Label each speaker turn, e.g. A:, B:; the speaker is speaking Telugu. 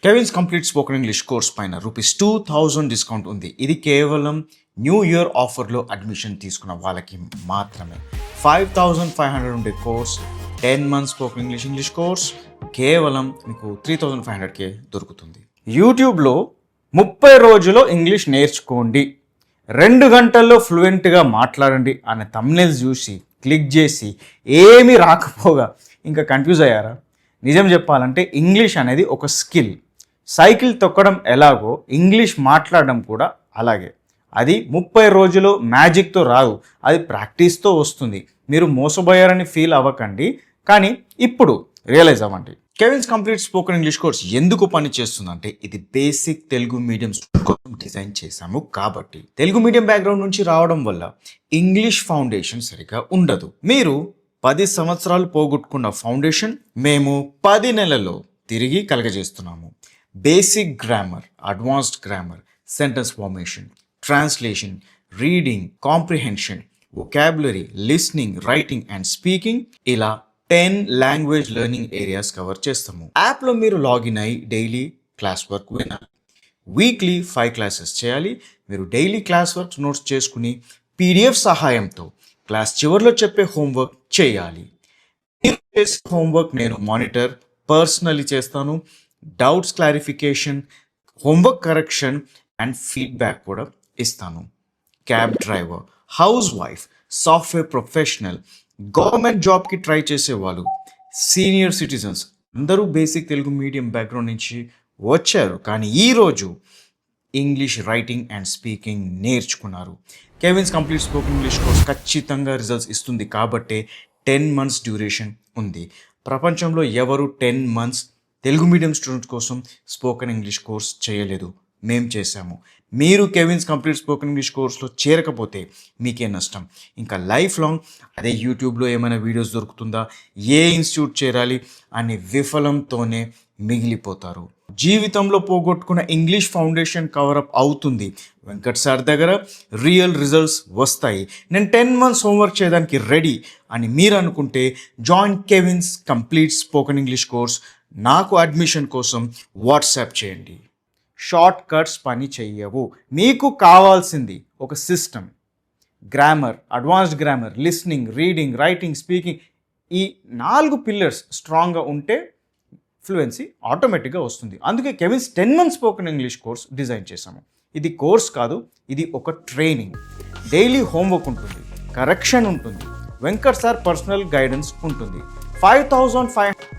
A: Kevin's complete spoken English course పైన ₹2,000 డిస్కౌంట్ ఉంది. ఇది కేవలం న్యూ ఇయర్ ఆఫర్లో అడ్మిషన్ తీసుకున్న వాళ్ళకి మాత్రమే. 5,500 ఉండే course 10 months spoken English course కేవలం మీకు 3,500కే దొరుకుతుంది. యూట్యూబ్లో 30 రోజుల్లో ఇంగ్లీష్ నేర్చుకోండి, 2 గంటల్లో ఫ్లూయెంట్గా మాట్లాడండి అనే థంబ్నెయిల్స్ చూసి క్లిక్ చేసి ఏమీ రాకపోగా ఇంకా కన్ఫ్యూజ్ అయ్యారా? నిజం చెప్పాలంటే ఇంగ్లీష్ అనేది ఒక స్కిల్. సైకిల్ తొక్కడం ఎలాగో ఇంగ్లీష్ మాట్లాడడం కూడా అలాగే. అది 30 రోజులు మ్యాజిక్తో రాదు, అది ప్రాక్టీస్తో వస్తుంది. మీరు మోసపోయారని ఫీల్ అవ్వకండి, కానీ ఇప్పుడు రియలైజ్ అవ్వండి. Kevin's complete spoken English course ఎందుకు పని చేస్తుందంటే ఇది బేసిక్ తెలుగు మీడియం స్టూడెంట్ కోసం డిజైన్ చేశాము. కాబట్టి తెలుగు మీడియం బ్యాక్గ్రౌండ్ నుంచి రావడం వల్ల ఇంగ్లీష్ ఫౌండేషన్ సరిగా ఉండదు. మీరు 10 సంవత్సరాలు పోగొట్టుకున్న ఫౌండేషన్ మేము 10 నెలల్లో తిరిగి కలగజేస్తున్నాము. Basic grammar, advanced grammar, sentence formation, translation, reading comprehension, vocabulary, listening, writing and speaking, ఇలా 10 లాంగ్వేజ్ లెర్నింగ్ ఏరియాస్ కవర్ చేస్తాము. యాప్లో మీరు లాగిన్ అయ్యి డైలీ క్లాస్ వర్క్ వినాలి. వీక్లీ 5 క్లాసెస్ చేయాలి. మీరు డైలీ క్లాస్ వర్క్ నోట్స్ చేసుకుని పీడిఎఫ్ సహాయంతో క్లాస్ చివరిలో చెప్పే హోంవర్క్ చేయాలి. మీరు చేసే హోంవర్క్ నేను మానిటర్ పర్సనలీ చేస్తాను. Doubts clarification, homework correction and feedback కూడా ఇస్తాను. Cab driver, house wife, software professional, government జాబ్కి ట్రై చేసేవాళ్ళు, సీనియర్ సిటిజన్స్ అందరూ బేసిక్ తెలుగు మీడియం బ్యాక్గ్రౌండ్ నుంచి వచ్చారు, కానీ ఈరోజు ఇంగ్లీష్ రైటింగ్ అండ్ స్పీకింగ్ నేర్చుకున్నారు. Kevin's complete spoken English course ఖచ్చితంగా రిజల్ట్స్ ఇస్తుంది. కాబట్టే 10 months డ్యూరేషన్ ఉంది. ప్రపంచంలో ఎవరు 10 months తెలుగు మీడియం స్టూడెంట్స్ కోసం స్పోకెన్ ఇంగ్లీష్ కోర్స్ చేయలేదు, మేము చేశాము. మీరు కెవిన్స్ కంప్లీట్ స్పోకెన్ ఇంగ్లీష్ కోర్స్లో చేరకపోతే మీకే నష్టం. ఇంకా లైఫ్ లాంగ్ అదే యూట్యూబ్లో ఏమైనా వీడియోస్ దొరుకుతుందా, ఏ ఇన్స్టిట్యూట్ చేరాలి అనే విఫలంతోనే మిగిలిపోతారు. జీవితంలో పోగొట్టుకున్న ఇంగ్లీష్ ఫౌండేషన్ కవరప్ అవుతుంది. వెంకట్ సార్ దగ్గర రియల్ రిజల్ట్స్ వస్తాయి. నేను 10 months హోంవర్క్ చేయడానికి రెడీ అని మీరు అనుకుంటే join Kevin's complete spoken English course. నాకు అడ్మిషన్ కోసం వాట్సాప్ చేయండి. షార్ట్ కట్స్ పని చెయ్యవు. మీకు కావాల్సింది ఒక system. Grammar, advanced grammar, listening, reading, writing, speaking, ఈ 4 పిల్లర్స్ స్ట్రాంగ్గా ఉంటే ఫ్లూయెన్సీ ఆటోమేటిక్గా వస్తుంది. అందుకే Kevin's 10 months spoken English course design చేశాము. ఇది కోర్స్ కాదు, ఇది ఒక ట్రైనింగ్. డైలీ హోంవర్క్ ఉంటుంది, కరెక్షన్ ఉంటుంది, వెంకట్ సార్ పర్సనల్ గైడెన్స్ ఉంటుంది. 5,500